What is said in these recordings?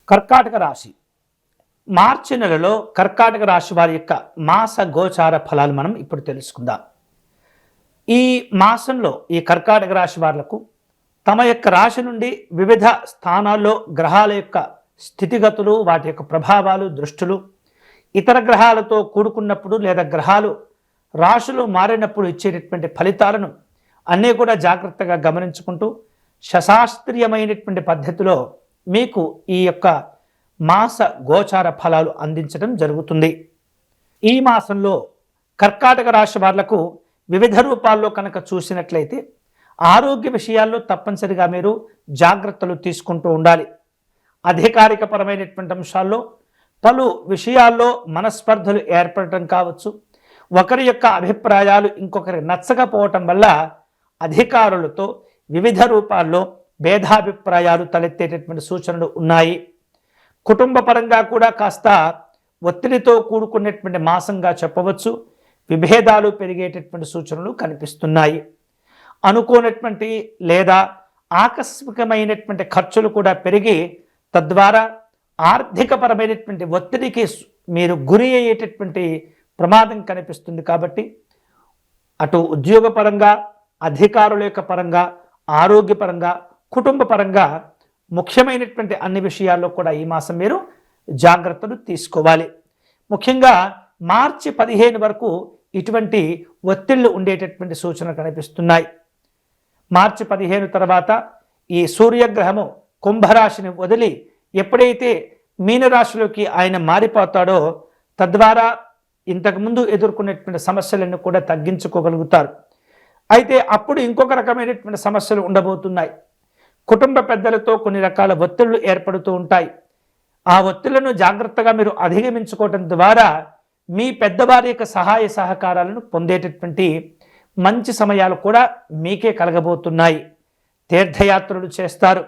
కర్కాటక రాశి మార్చి నెలలో కర్కాటక రాశి వారి యొక్క మాస గోచార ఫలాలు మనం ఇప్పుడు తెలుసుకుందాం. ఈ మాసంలో ఈ కర్కాటక రాశి వాళ్లకు తమ యొక్క రాశి నుండి వివిధ స్థానాల్లో గ్రహాల యొక్క స్థితిగతులు, వాటి యొక్క ప్రభావాలు, దృష్టులు, ఇతర గ్రహాలతో కూడుకున్నప్పుడు లేదా గ్రహాలు రాశులు మారినప్పుడు ఇచ్చేటటువంటి ఫలితాలను అన్నీ కూడా జాగ్రత్తగా గమనించుకుంటూ శాస్త్రీయమైనటువంటి పద్ధతిలో మీకు ఈ యొక్క మాస గోచార ఫలాలు అందించడం జరుగుతుంది. ఈ మాసంలో కర్కాటక రాశి వాళ్లకు వివిధ రూపాల్లో కనుక చూసినట్లయితే ఆరోగ్య విషయాల్లో తప్పనిసరిగా మీరు జాగ్రత్తలు తీసుకుంటూ ఉండాలి. అధికారికపరమైనటువంటి అంశాల్లో పలు విషయాల్లో మనస్పర్ధలు ఏర్పడటం కావచ్చు, ఒకరి యొక్క అభిప్రాయాలు ఇంకొకరికి నచ్చకపోవటం వల్ల అధికారులతో వివిధ రూపాల్లో భేదాభిప్రాయాలు తలెత్తేటటువంటి సూచనలు ఉన్నాయి. కుటుంబ పరంగా కూడా కాస్త ఒత్తిడితో కూడుకున్నటువంటి మాసంగా చెప్పవచ్చు. విభేదాలు పెరిగేటటువంటి సూచనలు కనిపిస్తున్నాయి. అనుకోనటువంటి లేదా ఆకస్మికమైనటువంటి ఖర్చులు కూడా పెరిగి తద్వారా ఆర్థికపరమైనటువంటి ఒత్తిడికి మీరు గురి అయ్యేటటువంటి ప్రమాదం కనిపిస్తుంది. కాబట్టి అటు ఉద్యోగపరంగా, అధికారుల యొక్క పరంగా, ఆరోగ్యపరంగా, కుటుంబ పరంగా ముఖ్యమైనటువంటి అన్ని విషయాల్లో కూడా ఈ మాసం మీరు జాగ్రత్తలు తీసుకోవాలి. ముఖ్యంగా మార్చి 15 వరకు ఇటువంటి ఒత్తిళ్లు ఉండేటటువంటి సూచనలు కనిపిస్తున్నాయి. మార్చి 15 తర్వాత ఈ సూర్యగ్రహము కుంభరాశిని వదిలి ఎప్పుడైతే మీనరాశిలోకి ఆయన మారిపోతాడో తద్వారా ఇంతకుముందు ఎదుర్కొనేటువంటి సమస్యలను కూడా తగ్గించుకోగలుగుతారు. అయితే అప్పుడు ఇంకొక రకమైనటువంటి సమస్యలు ఉండబోతున్నాయి. కుటుంబ పెద్దలతో కొన్ని రకాల ఒత్తిళ్లు ఏర్పడుతూ ఉంటాయి. ఆ ఒత్తిళ్లను జాగ్రత్తగా మీరు అధిగమించుకోవటం ద్వారా మీ పెద్దవారి యొక్క సహాయ సహకారాలను పొందేటటువంటి మంచి సమయాలు కూడా మీకే కలగబోతున్నాయి. తీర్థయాత్రలు చేస్తారు.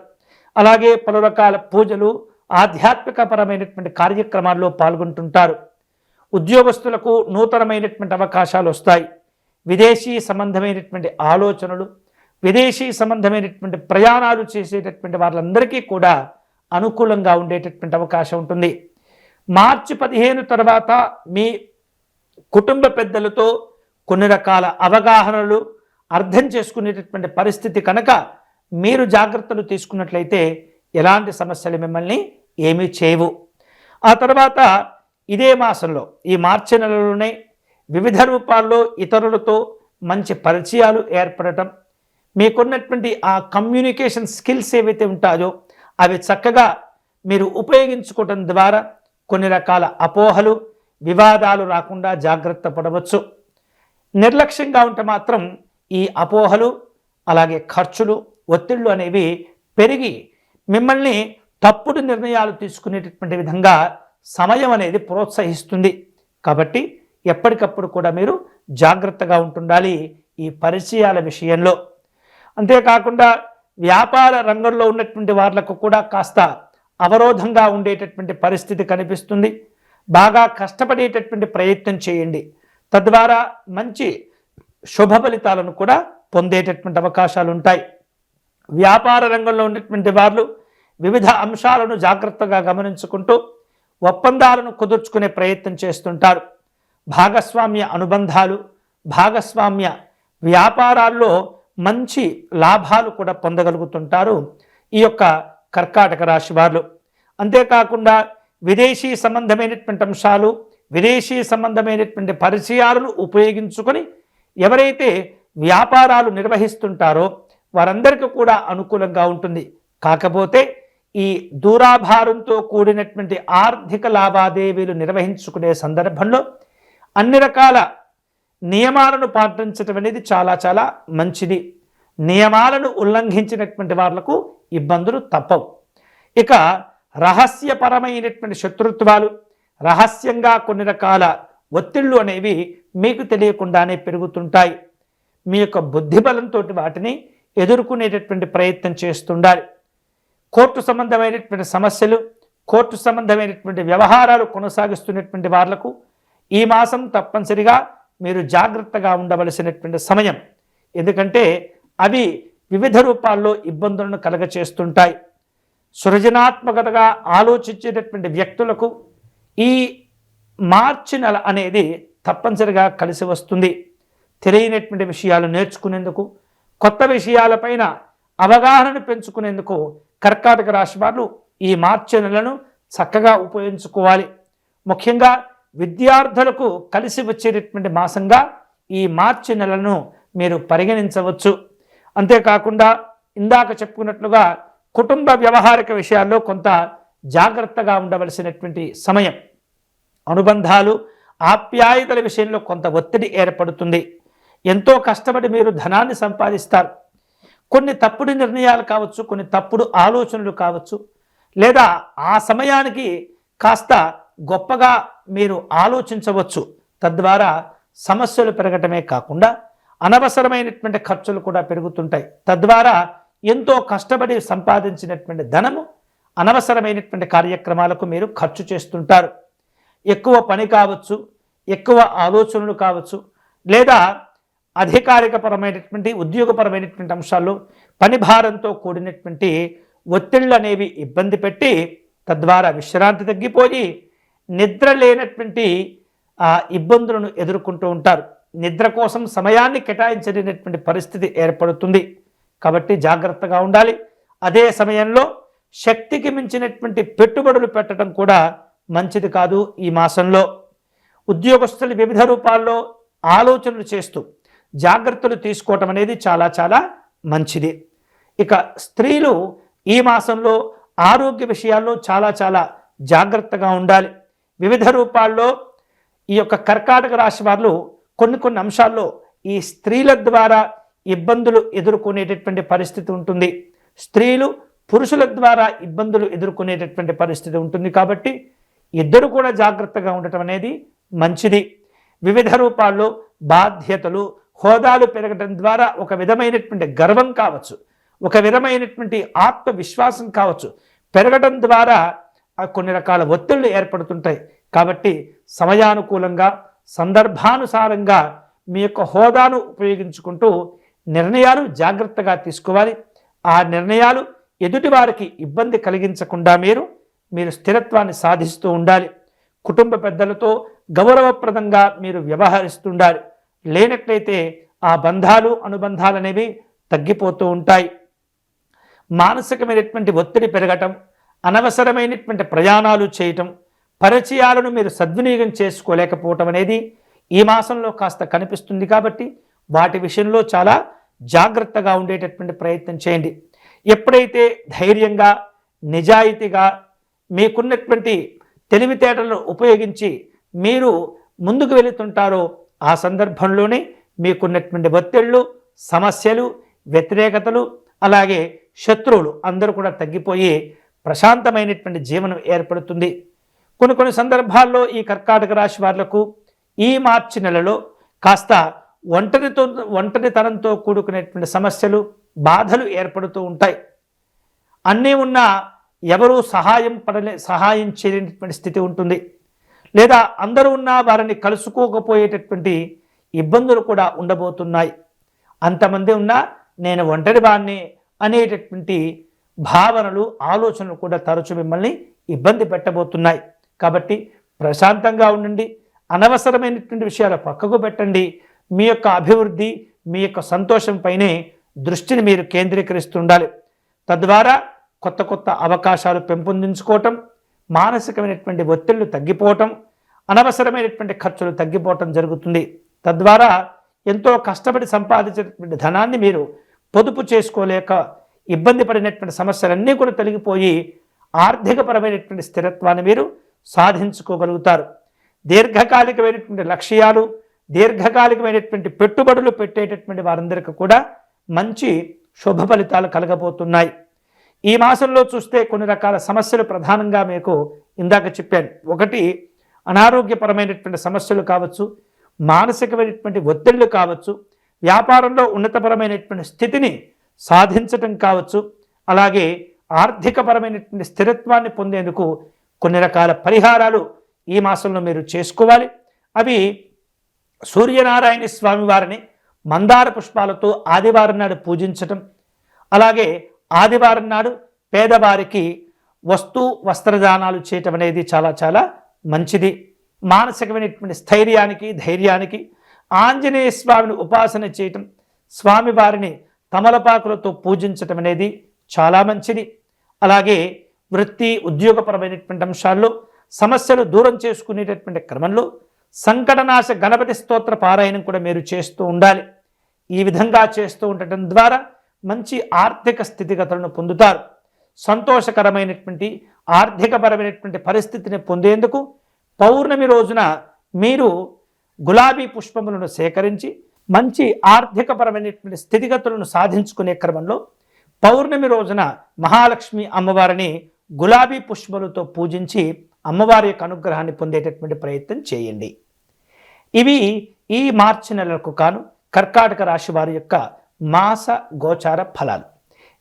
అలాగే పలు రకాల పూజలు, ఆధ్యాత్మికపరమైనటువంటి కార్యక్రమాల్లో పాల్గొంటుంటారు. ఉద్యోగస్తులకు నూతనమైనటువంటి అవకాశాలు వస్తాయి. విదేశీ సంబంధమైనటువంటి ఆలోచనలు, విదేశీ సంబంధమైనటువంటి ప్రయాణాలు చేసేటటువంటి వాళ్ళందరికీ కూడా అనుకూలంగా ఉండేటటువంటి అవకాశం ఉంటుంది. మార్చి 15 తర్వాత మీ కుటుంబ పెద్దలతో కొన్ని రకాల అవగాహనలు అర్థం చేసుకునేటటువంటి పరిస్థితి కనుక మీరు జాగ్రత్తలు తీసుకున్నట్లయితే ఎలాంటి సమస్యలు మిమ్మల్ని ఏమీ చేయవు. ఆ తర్వాత ఇదే మాసంలో ఈ మార్చి నెలలోనే వివిధ రూపాల్లో ఇతరులతో మంచి పరిచయాలు ఏర్పడటం, మీకున్నటువంటి ఆ కమ్యూనికేషన్ స్కిల్స్ ఏవైతే ఉంటాయో అవి చక్కగా మీరు ఉపయోగించుకోవటం ద్వారా కొన్ని రకాల అపోహలు, వివాదాలు రాకుండా జాగ్రత్త పడవచ్చు. నిర్లక్ష్యంగా ఉంటే మాత్రం ఈ అపోహలు, అలాగే ఖర్చులు, ఒత్తిళ్లు అనేవి పెరిగి మిమ్మల్ని తప్పుడు నిర్ణయాలు తీసుకునేటటువంటి విధంగా సమయం అనేది ప్రోత్సహిస్తుంది. కాబట్టి ఎప్పటికప్పుడు కూడా మీరు జాగ్రత్తగా ఉంటుండాలి ఈ పరిచయాల విషయంలో. అంతేకాకుండా వ్యాపార రంగంలో ఉన్నటువంటి వాళ్ళకు కూడా కాస్త అవరోధంగా ఉండేటటువంటి పరిస్థితి కనిపిస్తుంది. బాగా కష్టపడేటటువంటి ప్రయత్నం చేయండి. తద్వారా మంచి శుభ ఫలితాలను కూడా పొందేటటువంటి అవకాశాలు ఉంటాయి. వ్యాపార రంగంలో ఉన్నటువంటి వాళ్ళు వివిధ అంశాలను జాగ్రత్తగా గమనించుకుంటూ ఒప్పందాలను కుదుర్చుకునే ప్రయత్నం చేస్తుంటారు. భాగస్వామ్య అనుబంధాలు, భాగస్వామ్య వ్యాపారాల్లో మంచి లాభాలు కూడా పొందగలుగుతుంటారు ఈ యొక్క కర్కాటక రాశి వారు. అంతేకాకుండా విదేశీ సంబంధమైనటువంటి అంశాలు, విదేశీ సంబంధమైనటువంటి పరిచయాలను ఉపయోగించుకొని ఎవరైతే వ్యాపారాలు నిర్వహిస్తుంటారో వారందరికీ కూడా అనుకూలంగా ఉంటుంది. కాకపోతే ఈ దూరాభారంతో కూడినటువంటి ఆర్థిక లావాదేవీలు నిర్వహించుకునే సందర్భంలో అన్ని రకాల నియమాలను పాటించడం అనేది చాలా చాలా మంచిది. నియమాలను ఉల్లంఘించినటువంటి వాళ్లకు ఇబ్బందులు తప్పవు. ఇక రహస్యపరమైనటువంటి శత్రుత్వాలు, రహస్యంగా కొన్ని రకాల ఒత్తిళ్లు అనేవి మీకు తెలియకుండానే పెరుగుతుంటాయి. మీ యొక్క బుద్ధిబలంతో వాటిని ఎదుర్కొనేటటువంటి ప్రయత్నం చేస్తుండాలి. కోర్టు సంబంధమైనటువంటి సమస్యలు, కోర్టు సంబంధమైనటువంటి వ్యవహారాలు కొనసాగిస్తున్నటువంటి వాళ్లకు ఈ మాసం తప్పనిసరిగా మీరు జాగ్రత్తగా ఉండవలసినటువంటి సమయం. ఎందుకంటే అవి వివిధ రూపాల్లో ఇబ్బందులను కలగచేస్తుంటాయి. సృజనాత్మకతగా ఆలోచించేటటువంటి వ్యక్తులకు ఈ మార్చి నెల అనేది తప్పనిసరిగా కలిసి వస్తుంది. తెలియనటువంటి విషయాలు నేర్చుకునేందుకు, కొత్త విషయాలపైన అవగాహనను పెంచుకునేందుకు కర్కాటక రాశి వారు ఈ మార్చి నెలను చక్కగా ఉపయోగించుకోవాలి. ముఖ్యంగా విద్యార్థులకు కలిసి వచ్చేటటువంటి మాసంగా ఈ మార్చి నెలను మీరు పరిగణించవచ్చు. అంతేకాకుండా ఇందాక చెప్పుకున్నట్లుగా కుటుంబ వ్యవహారిక విషయాల్లో కొంత జాగ్రత్తగా ఉండవలసినటువంటి సమయం. అనుబంధాలు, ఆప్యాయతల విషయంలో కొంత ఒత్తిడి ఏర్పడుతుంది. ఎంతో కష్టపడి మీరు ధనాన్ని సంపాదిస్తారు. కొన్ని తప్పుడు నిర్ణయాలు కావచ్చు, కొన్ని తప్పుడు ఆలోచనలు కావచ్చు, లేదా ఆ సమయానికి కాస్త గొప్పగా మీరు ఆలోచించవచ్చు. తద్వారా సమస్యలు పెరగటమే కాకుండా అనవసరమైనటువంటి ఖర్చులు కూడా పెరుగుతుంటాయి. తద్వారా ఎంతో కష్టపడి సంపాదించినటువంటి ధనము అనవసరమైనటువంటి కార్యక్రమాలకు మీరు ఖర్చు చేస్తుంటారు. ఎక్కువ పని కావచ్చు, ఎక్కువ ఆలోచనలు కావచ్చు, లేదా అధికారికపరమైనటువంటి ఉద్యోగపరమైనటువంటి అంశాల్లో పని భారంతో కూడినటువంటి ఒత్తిళ్ళు అనేవి ఇబ్బంది పెట్టి తద్వారా విశ్రాంతి తగ్గిపోయి నిద్ర లేనటువంటి ఇబ్బందులను ఎదుర్కొంటూ ఉంటారు. నిద్ర కోసం సమయాన్ని కేటాయించలేనటువంటి పరిస్థితి ఏర్పడుతుంది. కాబట్టి జాగ్రత్తగా ఉండాలి. అదే సమయంలో శక్తికి మించినటువంటి పెట్టుబడులు పెట్టడం కూడా మంచిది కాదు. ఈ మాసంలో ఉద్యోగస్తులు వివిధ రూపాల్లో ఆలోచనలు చేస్తూ జాగ్రత్తలు తీసుకోవటం అనేది చాలా చాలా మంచిది. ఇక స్త్రీలు ఈ మాసంలో ఆరోగ్య విషయాల్లో చాలా చాలా జాగ్రత్తగా ఉండాలి. వివిధ రూపాల్లో ఈ యొక్క కర్కాటక రాశి వారు కొన్ని అంశాల్లో ఈ స్త్రీల ద్వారా ఇబ్బందులు ఎదుర్కొనేటటువంటి పరిస్థితి ఉంటుంది. స్త్రీలు పురుషుల ద్వారా ఇబ్బందులు ఎదుర్కొనేటటువంటి పరిస్థితి ఉంటుంది. కాబట్టి ఇద్దరు కూడా జాగ్రత్తగా ఉండటం అనేది మంచిది. వివిధ రూపాల్లో బాధ్యతలు, హోదాలు పెరగడం ద్వారా ఒక విధమైనటువంటి గర్వం కావచ్చు, ఒక విధమైనటువంటి ఆత్మవిశ్వాసం కావచ్చు పెరగడం ద్వారా కొన్ని రకాల ఒత్తిళ్లు ఏర్పడుతుంటాయి. కాబట్టి సమయానుకూలంగా, సందర్భానుసారంగా మీ యొక్క హోదాను ఉపయోగించుకుంటూ నిర్ణయాలు జాగ్రత్తగా తీసుకోవాలి. ఆ నిర్ణయాలు ఎదుటి వారికి ఇబ్బంది కలిగించకుండా మీరు స్థిరత్వాన్ని సాధిస్తూ ఉండాలి. కుటుంబ పెద్దలతో గౌరవప్రదంగా మీరు వ్యవహరిస్తుండాలి. లేనట్లయితే ఆ బంధాలు, అనుబంధాలు అనేవి తగ్గిపోతూ ఉంటాయి. మానసికమైనటువంటి ఒత్తిడి పెరగటం, అనవసరమైనటువంటి ప్రయాణాలు చేయటం, పరిచయాలను మీరు సద్వినియోగం చేసుకోలేకపోవటం అనేది ఈ మాసంలో కాస్త కనిపిస్తుంది. కాబట్టి వాటి విషయంలో చాలా జాగ్రత్తగా ఉండేటటువంటి ప్రయత్నం చేయండి. ఎప్పుడైతే ధైర్యంగా, నిజాయితీగా మీకున్నటువంటి తెలివితేటలను ఉపయోగించి మీరు ముందుకు వెళుతుంటారో ఆ సందర్భంలోనే మీకున్నటువంటి ఒత్తిళ్ళు, సమస్యలు, వ్యతిరేకతలు, అలాగే శత్రువులు అందరూ కూడా తగ్గిపోయి ప్రశాంతమైనటువంటి జీవనం ఏర్పడుతుంది. కొన్ని సందర్భాల్లో ఈ కర్కాటక రాశి వాళ్లకు ఈ మార్చి నెలలో కాస్త ఒంటరితనంతో కూడుకునేటువంటి సమస్యలు, బాధలు ఏర్పడుతూ ఉంటాయి. అన్నీ ఉన్నా ఎవరూ సహాయం చేయలేనటువంటి స్థితి ఉంటుంది. లేదా అందరూ ఉన్నా వారిని కలుసుకోకపోయేటటువంటి ఇబ్బందులు కూడా ఉండబోతున్నాయి. అంతమంది ఉన్నా నేను ఒంటరి వాణ్ణి అనేటటువంటి భావనలు, ఆలోచనలు కూడా తరచు మిమ్మల్ని ఇబ్బంది పెట్టబోతున్నాయి. కాబట్టి ప్రశాంతంగా ఉండండి. అనవసరమైనటువంటి విషయాలు పక్కకు పెట్టండి. మీ యొక్క అభివృద్ధి, మీ యొక్క సంతోషంపైనే దృష్టిని మీరు కేంద్రీకరిస్తుండాలి. తద్వారా కొత్త అవకాశాలు పెంపొందించుకోవటం, మానసికమైనటువంటి ఒత్తిళ్లు తగ్గిపోవటం, అనవసరమైనటువంటి ఖర్చులు తగ్గిపోవటం జరుగుతుంది. తద్వారా ఎంతో కష్టపడి సంపాదించినటువంటి ధనాన్ని మీరు పొదుపు చేసుకోలేక ఇబ్బంది పడినటువంటి సమస్యలన్నీ కూడా తొలగిపోయి ఆర్థికపరమైనటువంటి స్థిరత్వాన్ని మీరు సాధించుకోగలుగుతారు. దీర్ఘకాలికమైనటువంటి లక్ష్యాలు, దీర్ఘకాలికమైనటువంటి పెట్టుబడులు పెట్టేటటువంటి వారందరికీ కూడా మంచి శుభ ఫలితాలు కలగబోతున్నాయి. ఈ మాసంలో చూస్తే కొన్ని రకాల సమస్యలు ప్రధానంగా మీకు ఇందాక చెప్పాను. ఒకటి అనారోగ్యపరమైనటువంటి సమస్యలు కావచ్చు, మానసికమైనటువంటి ఒత్తిళ్లు కావచ్చు, వ్యాపారంలో ఉన్నతపరమైనటువంటి స్థితిని సాధించటం కావచ్చు, అలాగే ఆర్థికపరమైనటువంటి స్థిరత్వాన్ని పొందేందుకు కొన్ని రకాల పరిహారాలు ఈ మాసంలో మీరు చేసుకోవాలి. అవి సూర్యనారాయణ స్వామి వారిని మందార పుష్పాలతో ఆదివారం నాడు పూజించటం, అలాగే ఆదివారం నాడు పేదవారికి వస్త్రదానాలు చేయటం అనేది చాలా చాలా మంచిది. మానసికమైనటువంటి స్థైర్యానికి, ధైర్యానికి ఆంజనేయ స్వామిని ఉపాసన చేయటం, స్వామివారిని తమలపాకులతో పూజించటం అనేది చాలా మంచిది. అలాగే వృత్తి, ఉద్యోగపరమైనటువంటి అంశాల్లో సమస్యలు దూరం చేసుకునేటటువంటి క్రమంలో సంకటనాశ గణపతి స్తోత్ర పారాయణం కూడా మీరు చేస్తూ ఉండాలి. ఈ విధంగా చేస్తూ ఉండటం ద్వారా మంచి ఆర్థిక స్థితిగతులను పొందుతారు. సంతోషకరమైనటువంటి ఆర్థికపరమైనటువంటి పరిస్థితిని పొందేందుకు పౌర్ణమి రోజున మీరు గులాబీ పుష్పములను సేకరించి మంచి ఆర్థికపరమైనటువంటి స్థితిగతులను సాధించుకునే క్రమంలో పౌర్ణమి రోజున మహాలక్ష్మి అమ్మవారిని గులాబీ పుష్పములతో పూజించి అమ్మవారి యొక్క అనుగ్రహాన్ని పొందేటటువంటి ప్రయత్నం చేయండి. ఇవి ఈ మార్చి నెలకు కాను కర్కాటక రాశి వారి యొక్క మాస గోచార ఫలాలు.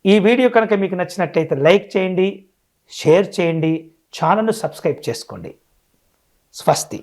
ఈ వీడియో కనుక మీకు నచ్చినట్లయితే లైక్ చేయండి, షేర్ చేయండి, ఛానల్ను సబ్స్క్రైబ్ చేసుకోండి. స్వస్తి.